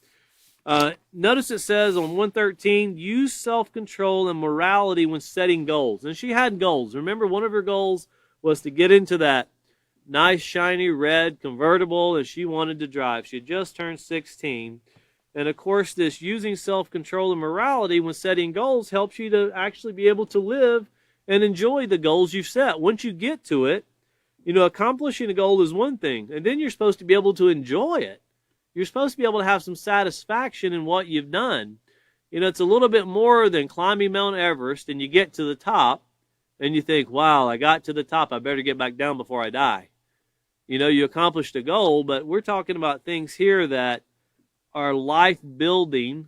Speaker 1: Notice it says on 113, use self-control and morality when setting goals. And she had goals. Remember, one of her goals was to get into that nice, shiny red convertible, and she wanted to drive. She had just turned 16. And of course, this using self-control and morality when setting goals helps you to actually be able to live and enjoy the goals you've set. Once you get to it, accomplishing a goal is one thing, and then you're supposed to be able to enjoy it. You're supposed to be able to have some satisfaction in what you've done. It's a little bit more than climbing Mount Everest, and you get to the top, and you think, wow, I got to the top. I better get back down before I die. You accomplished a goal, but we're talking about things here that are life-building,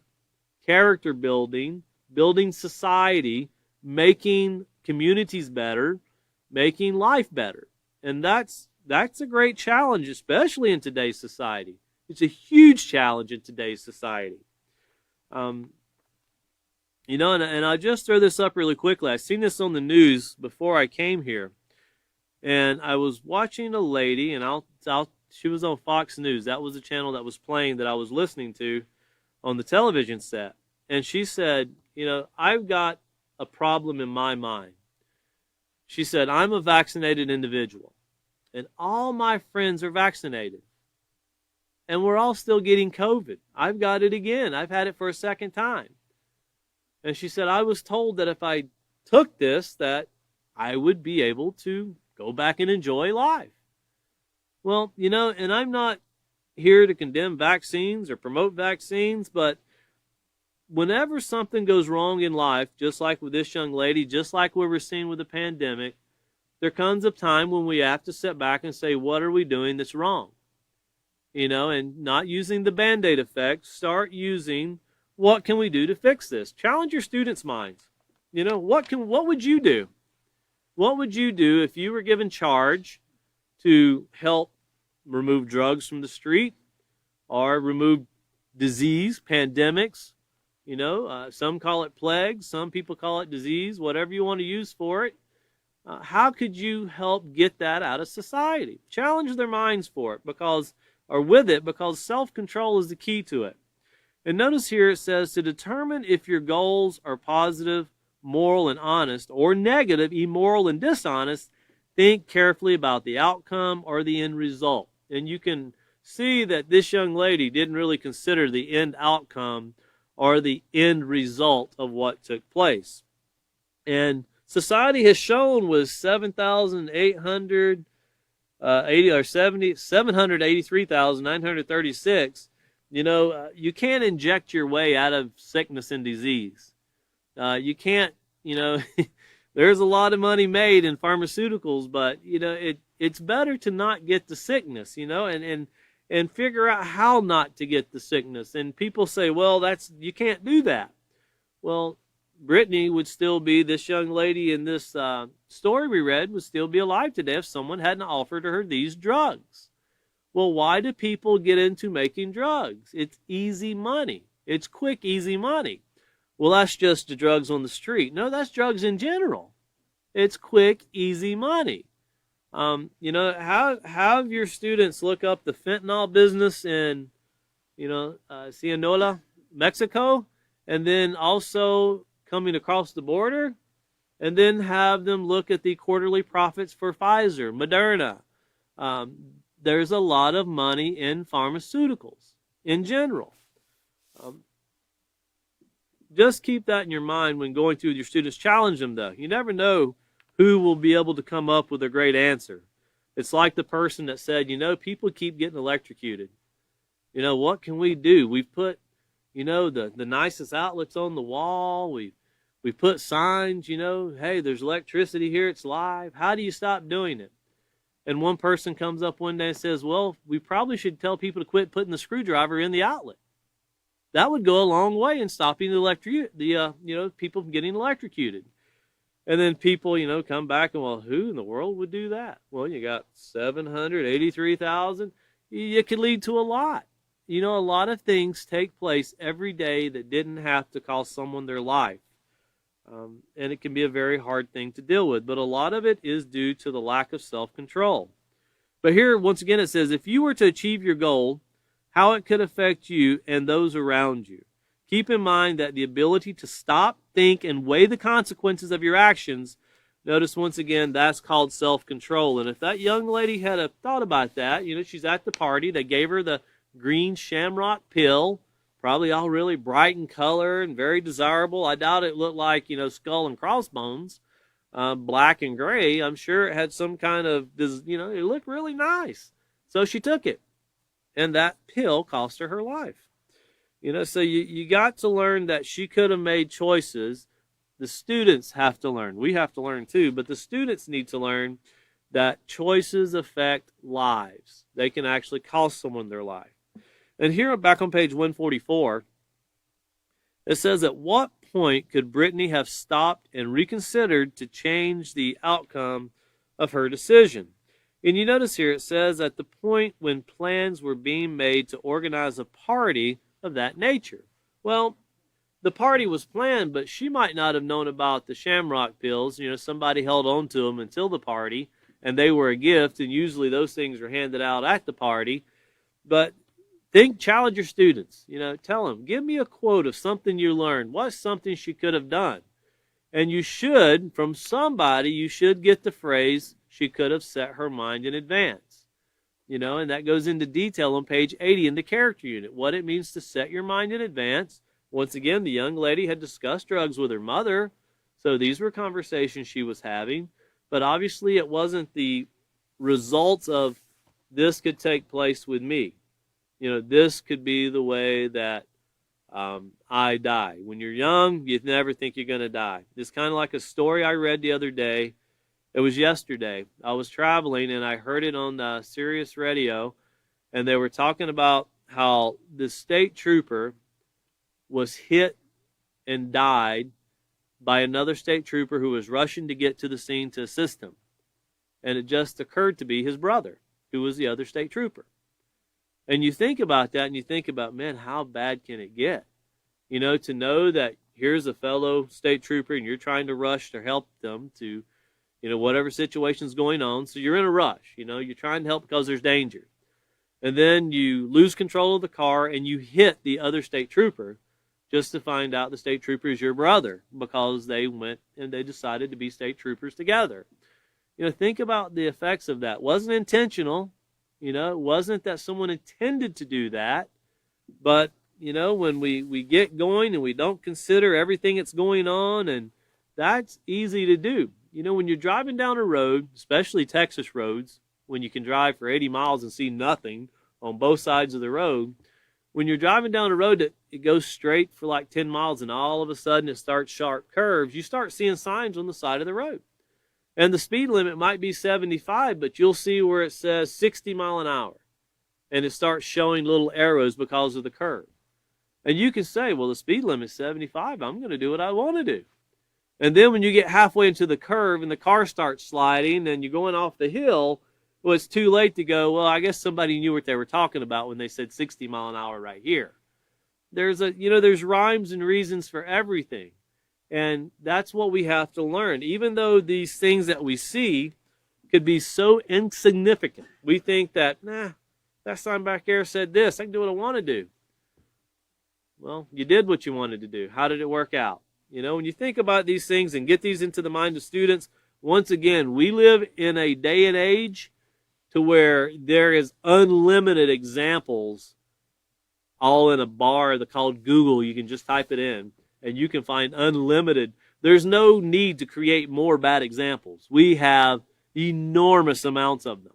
Speaker 1: character-building, building society, making communities better, making life better. And that's a great challenge, especially in today's society. It's a huge challenge in today's society. And I'll just throw this up really quickly. I seen this on the news before I came here. And I was watching a lady, and she was on Fox News. That was the channel that was playing that I was listening to on the television set. And she said, I've got a problem in my mind. She said, I'm a vaccinated individual, and all my friends are vaccinated. And we're all still getting COVID. I've got it again. I've had it for a second time. And she said, I was told that if I took this, that I would be able to go back and enjoy life. Well, and I'm not here to condemn vaccines or promote vaccines, but whenever something goes wrong in life, just like with this young lady, just like we were seeing with the pandemic, there comes a time when we have to sit back and say, what are we doing that's wrong? And not using the Band-Aid effect, start using what can we do to fix this? Challenge your students' minds. What would you do? What would you do if you were given charge to help remove drugs from the street or remove disease, pandemics. Some call it plague, some people call it disease, whatever you want to use for it. How could you help get that out of society? Challenge their minds for it because self-control is the key to it. And notice here it says to determine if your goals are positive, moral, and honest, or negative, immoral, and dishonest, think carefully about the outcome or the end result. And you can see that this young lady didn't really consider the end outcome or the end result of what took place. And society has shown with 783,936, you can't inject your way out of sickness and disease. You can't, there's a lot of money made in pharmaceuticals, but, it's better to not get the sickness, and figure out how not to get the sickness. And people say, well, you can't do that. Well, Brittany would still be, this young lady in this story we read, would still be alive today if someone hadn't offered her these drugs. Well, why do people get into making drugs? It's easy money. It's quick, easy money. Well, that's just the drugs on the street. No, that's drugs in general. It's quick, easy money. Have your students look up the fentanyl business in, Sinaloa, Mexico, and then also coming across the border, and then have them look at the quarterly profits for Pfizer, Moderna. There's a lot of money in pharmaceuticals in general. Just keep that in your mind when going through with your students. Challenge them, though. You never know who will be able to come up with a great answer. It's like the person that said, people keep getting electrocuted. What can we do? We've put, the nicest outlets on the wall. We've put signs, hey, there's electricity here. It's live. How do you stop doing it? And one person comes up one day and says, well, we probably should tell people to quit putting the screwdriver in the outlet. That would go a long way in stopping people from getting electrocuted. And then people, come back and, well, who in the world would do that? Well, you got 783,000. It could lead to a lot. A lot of things take place every day that didn't have to cost someone their life. And it can be a very hard thing to deal with. But a lot of it is due to the lack of self-control. But here, once again, it says, if you were to achieve your goal, how it could affect you and those around you. Keep in mind that the ability to stop, think, and weigh the consequences of your actions, notice once again, that's called self-control. And if that young lady had thought about that, she's at the party, they gave her the green shamrock pill, probably all really bright in color and very desirable. I doubt it looked like, skull and crossbones, black and gray. I'm sure it had some kind of, it looked really nice. So she took it. And that pill cost her life. So you got to learn that she could have made choices. The students have to learn. We have to learn too, but the students need to learn that choices affect lives. They can actually cost someone their life. And here back on page 144, it says, at what point could Brittany have stopped and reconsidered to change the outcome of her decision? And you notice here it says at the point when plans were being made to organize a party of that nature. Well, the party was planned, but she might not have known about the shamrock pills. Somebody held on to them until the party, and they were a gift, and usually those things are handed out at the party. But challenge your students. Tell them, give me a quote of something you learned. What's something she could have done? And you should, from somebody, you should get the phrase, she could have set her mind in advance. And that goes into detail on page 80 in the character unit, what it means to set your mind in advance. Once again, the young lady had discussed drugs with her mother, so these were conversations she was having. But obviously it wasn't the results of this could take place with me. This could be the way that I die. When you're young, you never think you're going to die. It's kind of like a story I read the other day. It was yesterday. I was traveling and I heard it on Sirius Radio, and they were talking about how the state trooper was hit and died by another state trooper who was rushing to get to the scene to assist him. And it just occurred to be his brother. who was the other state trooper. And you think about that and you think about, man, how bad can it get? To know that here's a fellow state trooper and you're trying to rush to help them to, whatever situation's going on. So you're in a rush, you're trying to help because there's danger. And then you lose control of the car and you hit the other state trooper just to find out the state trooper is your brother because they went and they decided to be state troopers together. Think about the effects of that. It wasn't intentional. It wasn't that someone intended to do that. But, when we get going and we don't consider everything that's going on, and that's easy to do. When you're driving down a road, especially Texas roads, when you can drive for 80 miles and see nothing on both sides of the road, when you're driving down a road that it goes straight for like 10 miles and all of a sudden it starts sharp curves, you start seeing signs on the side of the road. And the speed limit might be 75, but you'll see where it says 60 mile an hour. And it starts showing little arrows because of the curve. And you can say, well, the speed limit is 75. I'm going to do what I want to do. And then when you get halfway into the curve and the car starts sliding and you're going off the hill, well, it's too late to go, well, I guess somebody knew what they were talking about when they said 60 mile an hour right here. There's rhymes and reasons for everything. And that's what we have to learn. Even though these things that we see could be so insignificant, we think that, that sign back there said this. I can do what I want to do. Well, you did what you wanted to do. How did it work out? When you think about these things and get these into the mind of students, once again, we live in a day and age to where there is unlimited examples all in a bar called Google. You can just type it in and you can find unlimited. There's no need to create more bad examples. We have enormous amounts of them.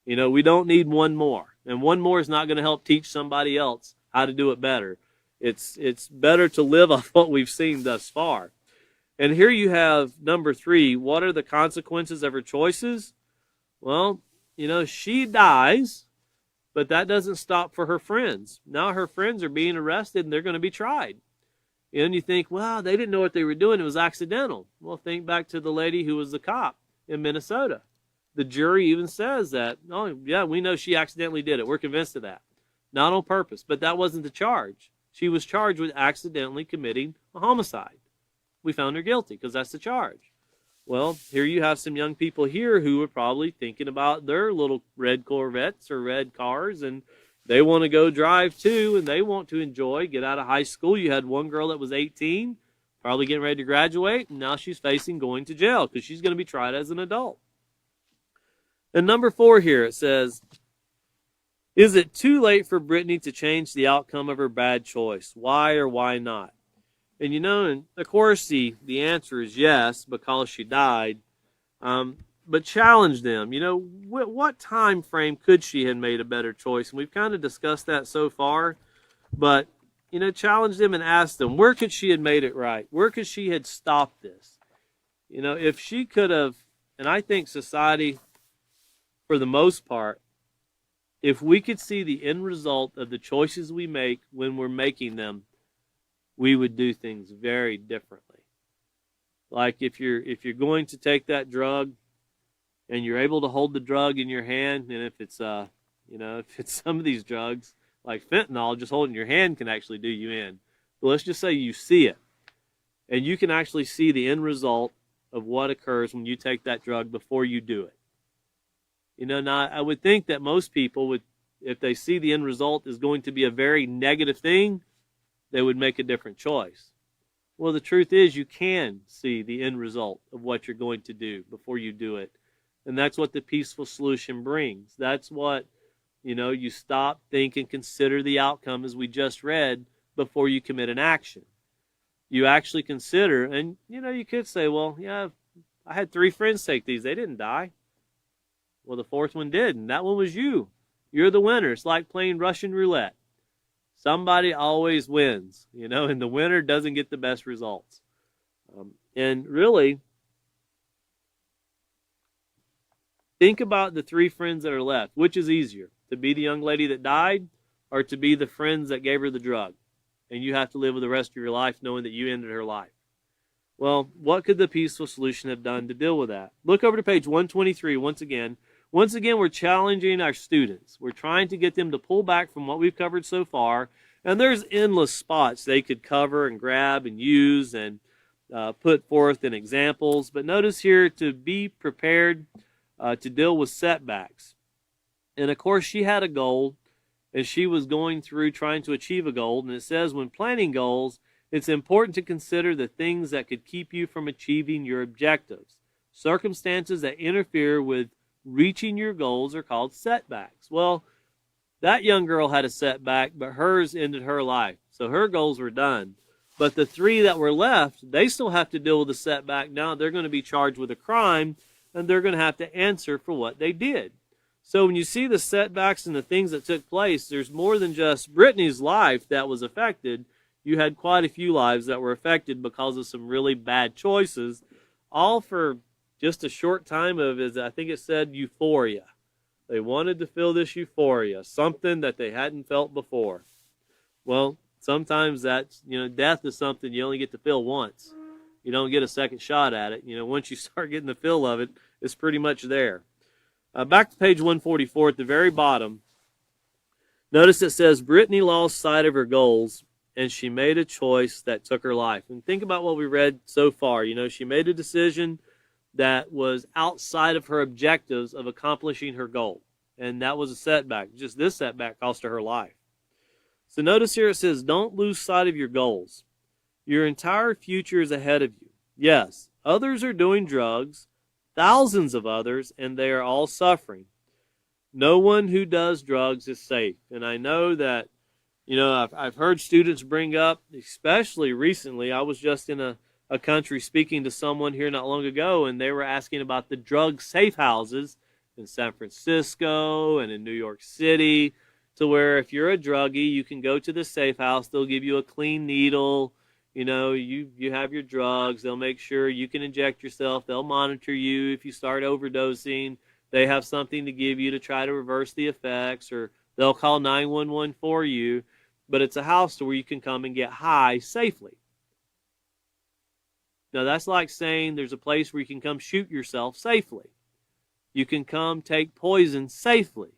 Speaker 1: We don't need one more. And one more is not going to help teach somebody else how to do it better. It's better to live off what we've seen thus far. And here you have number 3. What are the consequences of her choices? Well, she dies, but that doesn't stop for her friends. Now her friends are being arrested and they're going to be tried. And you think, well, they didn't know what they were doing. It was accidental. Well, think back to the lady who was the cop in Minnesota. The jury even says that, oh, yeah, we know she accidentally did it. We're convinced of that. Not on purpose, but that wasn't the charge. She was charged with accidentally committing a homicide. We found her guilty because that's the charge. Well, here you have some young people here who are probably thinking about their little red Corvettes or red cars, and they want to go drive too, and they want to enjoy, get out of high school. You had one girl that was 18, probably getting ready to graduate, and now she's facing going to jail because she's going to be tried as an adult. And number 4 here, it says, is it too late for Brittany to change the outcome of her bad choice? Why or why not? And and of course the answer is yes, because she died. But challenge them. What time frame could she have made a better choice? And we've kind of discussed that so far. But, challenge them and ask them, where could she have made it right? Where could she have stopped this? If she could have, and I think society, for the most part, if we could see the end result of the choices we make when we're making them, we would do things very differently. Like if you're going to take that drug and you're able to hold the drug in your hand, and if it's if it's some of these drugs like fentanyl, just holding your hand can actually do you in. But let's just say you see it and you can actually see the end result of what occurs when you take that drug before you do it. Now I would think that most people would, if they see the end result is going to be a very negative thing, they would make a different choice. Well, the truth is you can see the end result of what you're going to do before you do it. And that's what the peaceful solution brings. That's what, you stop, think, and consider the outcome as we just read before you commit an action. You actually consider, and, you could say, well, yeah, I had 3 friends take these. They didn't die. Well, the 4th one did, and that one was you. You're the winner. It's like playing Russian roulette. Somebody always wins, and the winner doesn't get the best results. And really, think about the 3 friends that are left. Which is easier, to be the young lady that died or to be the friends that gave her the drug? And you have to live with the rest of your life knowing that you ended her life. Well, what could the peaceful solution have done to deal with that? Look over to page 123 once again. once again, we're challenging our students. We're trying to get them to pull back from what we've covered so far. And there's endless spots they could cover and grab and use and put forth in examples. But notice here, to be prepared to deal with setbacks. And of course, she had a goal, and she was going through trying to achieve a goal. And it says, when planning goals, it's important to consider the things that could keep you from achieving your objectives. Circumstances that interfere with reaching your goals are called setbacks. Well, that young girl had a setback, but hers ended her life. So her goals were done. But the three that were left, they still have to deal with the setback. Now they're going to be charged with a crime, and they're going to have to answer for what they did. So when you see the setbacks and the things that took place, there's more than just Brittany's life that was affected. You had quite a few lives that were affected because of some really bad choices, all for just a short time of, as I think it said, euphoria. They wanted to feel this euphoria, something that they hadn't felt before. Well, sometimes that's, death is something you only get to feel once. You don't get a second shot at it. Once you start getting the feel of it, it's pretty much there. Back to page 144 at the very bottom. Notice it says, Brittany lost sight of her goals, and she made a choice that took her life. And think about what we read so far. She made a decision that was outside of her objectives of accomplishing her goal. And that was a setback. Just this setback cost her life. So notice here it says, don't lose sight of your goals. Your entire future is ahead of you. Yes, others are doing drugs, thousands of others, and they are all suffering. No one who does drugs is safe. And I know that, I've heard students bring up, especially recently, I was just in a country speaking to someone here not long ago, and they were asking about the drug safe houses in San Francisco and in New York City, to where if you're a druggie, you can go to the safe house, they'll give you a clean needle, you have your drugs, they'll make sure you can inject yourself, they'll monitor you if you start overdosing, they have something to give you to try to reverse the effects, or they'll call 911 for you, but it's a house to where you can come and get high safely. Now, that's like saying there's a place where you can come shoot yourself safely. You can come take poison safely.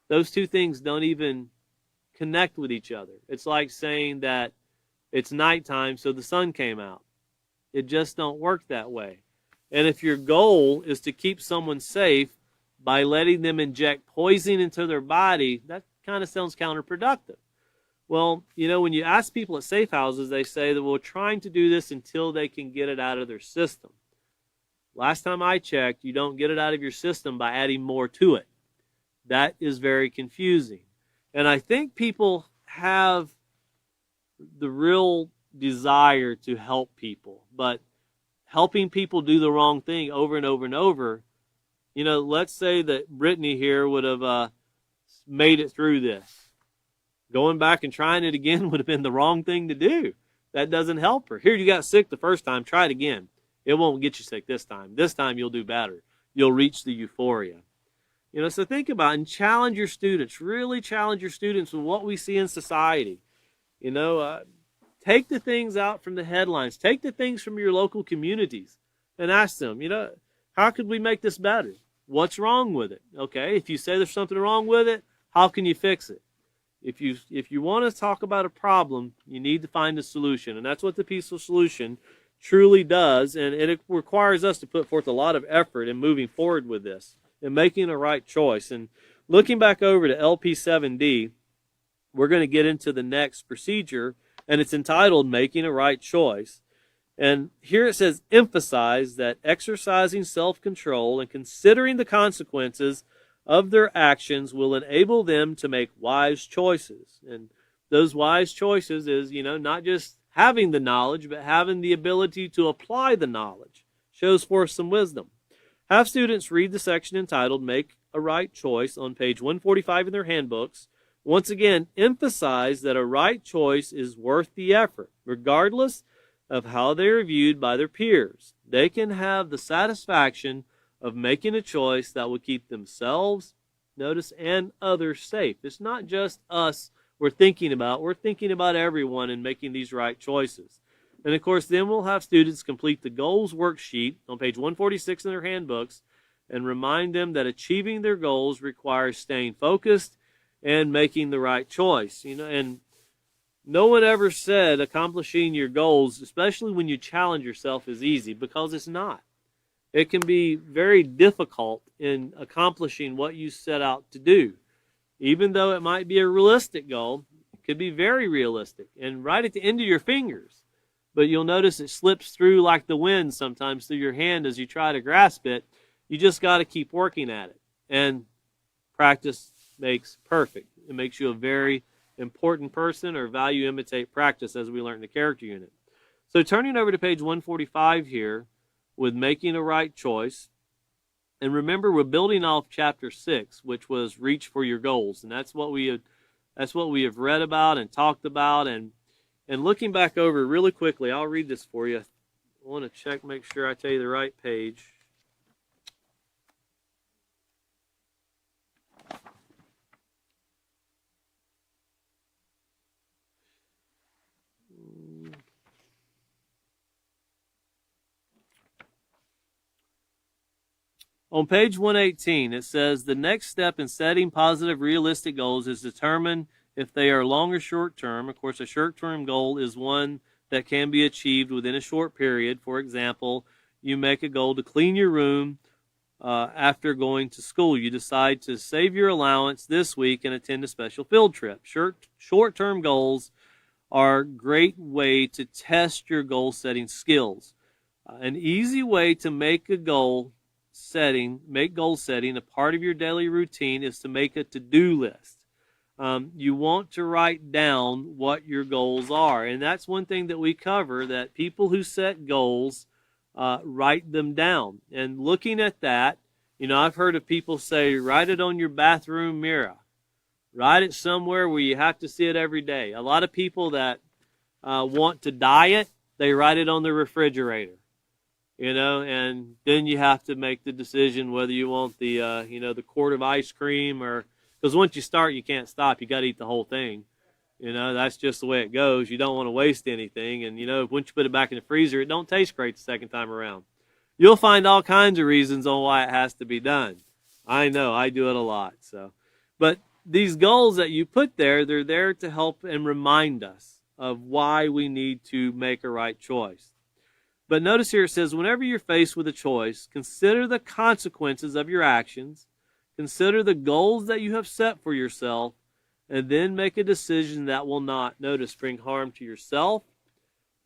Speaker 1: Those two things don't even connect with each other. It's like saying that it's nighttime, so the sun came out. It just don't work that way. And if your goal is to keep someone safe by letting them inject poison into their body, that kind of sounds counterproductive. Well, when you ask people at safe houses, they say that we're trying to do this until they can get it out of their system. Last time I checked, you don't get it out of your system by adding more to it. That is very confusing. And I think people have the real desire to help people, but helping people do the wrong thing over and over and over, let's say that Brittany here would have made it through this. Going back and trying it again would have been the wrong thing to do. That doesn't help her. Here, you got sick the first time, try it again. It won't get you sick this time. This time you'll do better. You'll reach the euphoria. So think about it and challenge your students. Really challenge your students with what we see in society. Take the things out from the headlines. Take the things from your local communities and ask them, how could we make this better? What's wrong with it? Okay, if you say there's something wrong with it, how can you fix it? If you want to talk about a problem, you need to find a solution. And that's what the peaceful solution truly does. And it requires us to put forth a lot of effort in moving forward with this and making a right choice. And looking back over to LP7D, we're going to get into the next procedure, and it's entitled Making a Right Choice. And here it says, emphasize that exercising self-control and considering the consequences of their actions will enable them to make wise choices. And those wise choices is, not just having the knowledge, but having the ability to apply the knowledge. Shows forth some wisdom. Have students read the section entitled Make a Right Choice on page 145 in their handbooks. Once again, emphasize that a right choice is worth the effort, regardless of how they are viewed by their peers. They can have the satisfaction of making a choice that will keep themselves, notice, and others safe. It's not just us we're thinking about everyone in making these right choices. And of course, then we'll have students complete the goals worksheet on page 146 in their handbooks. and remind them that achieving their goals requires staying focused and making the right choice. And no one ever said accomplishing your goals, especially when you challenge yourself, is easy, because it's not. It can be very difficult in accomplishing what you set out to do. Even though it might be a realistic goal, it could be very realistic and right at the end of your fingers. But you'll notice it slips through like the wind sometimes through your hand as you try to grasp it. You just got to keep working at it. And practice makes perfect. It makes you a very important person, or value imitate practice, as we learned in the character unit. So turning over to page 145 here with making a right choice. And remember, we're building off chapter 6, which was reach for your goals. And that's what we have read about and talked about. And looking back over really quickly, I'll read this for you. I want to check, make sure I tell you the right page. On page 118, it says, the next step in setting positive, realistic goals is determine if they are long or short term. Of course, a short-term goal is one that can be achieved within a short period. For example, you make a goal to clean your room after going to school. You decide to save your allowance this week and attend a special field trip. Short-term goals are a great way to test your goal-setting skills. An easy way to make goal setting a part of your daily routine is to make a to-do list. You want to write down what your goals are. And that's one thing that we cover, that people who set goals write them down. And looking at that, I've heard of people say, write it on your bathroom mirror. Write it somewhere where you have to see it every day. A lot of people that want to diet, they write it on the refrigerator. And then you have to make the decision whether you want the, the quart of ice cream, or, because once you start, you can't stop. You got to eat the whole thing. That's just the way it goes. You don't want to waste anything. And, once you put it back in the freezer, it don't taste great the second time around. You'll find all kinds of reasons on why it has to be done. I know, I do it a lot. But these goals that you put there, they're there to help and remind us of why we need to make a right choice. But notice here it says, whenever you're faced with a choice, consider the consequences of your actions, consider the goals that you have set for yourself, and then make a decision that will not, notice, bring harm to yourself,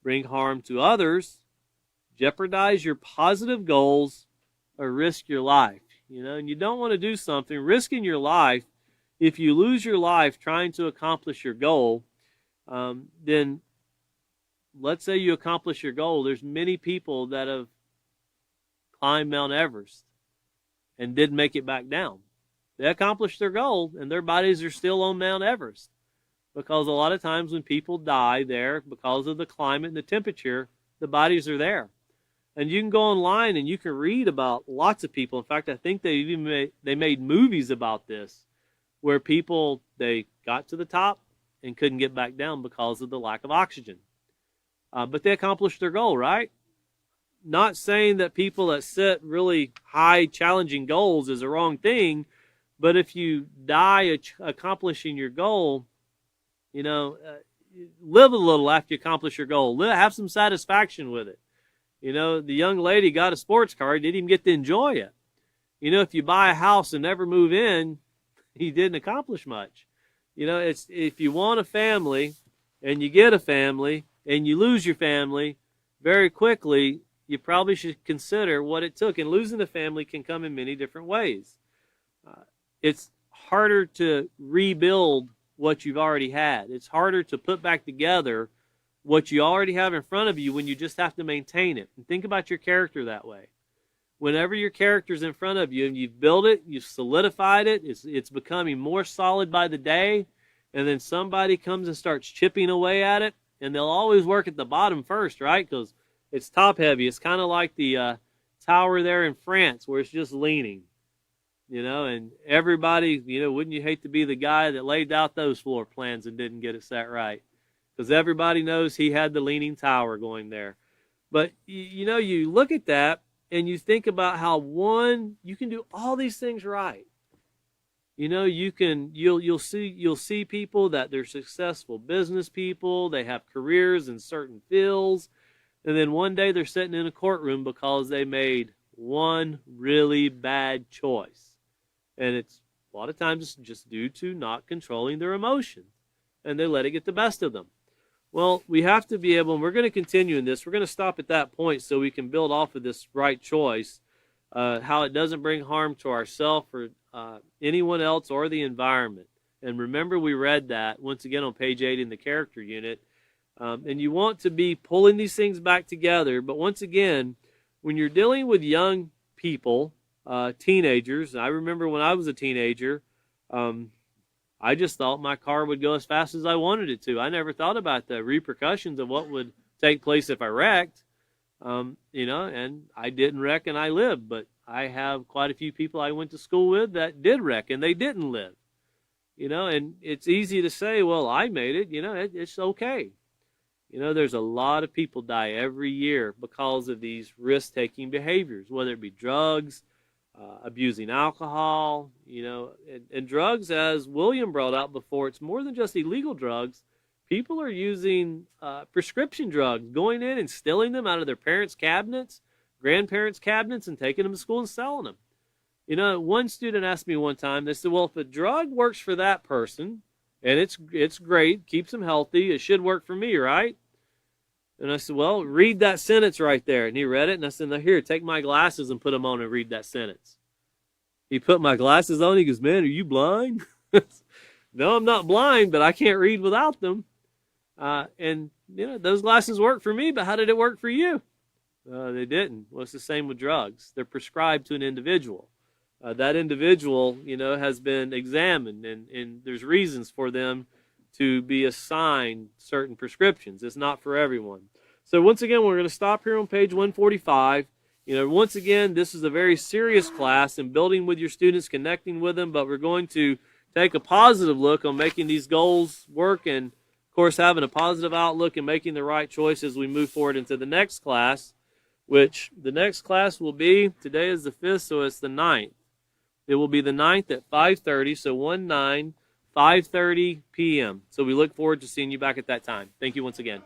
Speaker 1: bring harm to others, jeopardize your positive goals, or risk your life. And you don't want to do something, risking your life. If you lose your life trying to accomplish your goal, then let's say you accomplish your goal. There's many people that have climbed Mount Everest and didn't make it back down. They accomplished their goal, and their bodies are still on Mount Everest. Because a lot of times when people die there, because of the climate and the temperature, the bodies are there. And you can go online and you can read about lots of people. In fact, I think they made movies about this, where people, they got to the top and couldn't get back down because of the lack of oxygen. But they accomplished their goal, right? Not saying that people that set really high, challenging goals is a wrong thing, but if you die accomplishing your goal, live a little after you accomplish your goal. Have some satisfaction with it. The young lady got a sports car, didn't even get to enjoy it. If you buy a house and never move in, you didn't accomplish much. It's, if you want a family and you get a family, and you lose your family very quickly, you probably should consider what it took. And losing a family can come in many different ways. It's harder to rebuild what you've already had. It's harder to put back together what you already have in front of you when you just have to maintain it. And think about your character that way. Whenever your character's in front of you and you've built it, you've solidified it, it's becoming more solid by the day, and then somebody comes and starts chipping away at it, and they'll always work at the bottom first, right? Because it's top heavy. It's kind of like the tower there in France where it's just leaning, and everybody, wouldn't you hate to be the guy that laid out those floor plans and didn't get it set right? Because everybody knows he had the leaning tower going there. But, you look at that, and you think about how you can do all these things right. You know, you'll see people that they're successful business people, they have careers in certain fields, and then one day they're sitting in a courtroom because they made one really bad choice. And it's a lot of times it's just due to not controlling their emotions, and they let it get the best of them. Well, we have to be able, and we're going to continue in this. We're going to stop at that point so we can build off of this right choice, how it doesn't bring harm to ourselves or anyone else or the environment. And remember, we read that once again on page 8 in the character unit. And you want to be pulling these things back together. But once again, when you're dealing with young people, teenagers, I remember when I was a teenager, I just thought my car would go as fast as I wanted it to. I never thought about the repercussions of what would take place if I wrecked. You know, and I didn't wreck and I lived, but I have quite a few people I went to school with that did wreck and they didn't live. You know, and it's easy to say, well, I made it, you know, it's okay. You know, there's a lot of people die every year because of these risk-taking behaviors, whether it be drugs, abusing alcohol, you know, and drugs, as William brought out before, it's more than just illegal drugs. People are using prescription drugs, going in and stealing them out of their parents' cabinets, grandparents' cabinets, and taking them to school and selling them. You know, one student asked me one time, they said, well, if a drug works for that person, and it's great, keeps them healthy, it should work for me, right? And I said, well, read that sentence right there. And he read it, and I said, now here, take my glasses and put them on and read that sentence. He put my glasses on, he goes, man, are you blind? No, I'm not blind, but I can't read without them. And, you know, those glasses work for me, but how did it work for you? They didn't. Well, it's the same with drugs. They're prescribed to an individual. That individual, you know, has been examined, and there's reasons for them to be assigned certain prescriptions. It's not for everyone. So once again, we're going to stop here on page 145. You know, once again, this is a very serious class in building with your students, connecting with them, but we're going to take a positive look on making these goals work and, of course, having a positive outlook and making the right choice as we move forward into the next class, which the next class will be, today is the 5th, so it's the 9th. It will be the 9th at 5:30, so 1-9, 5:30 p.m. So we look forward to seeing you back at that time. Thank you once again.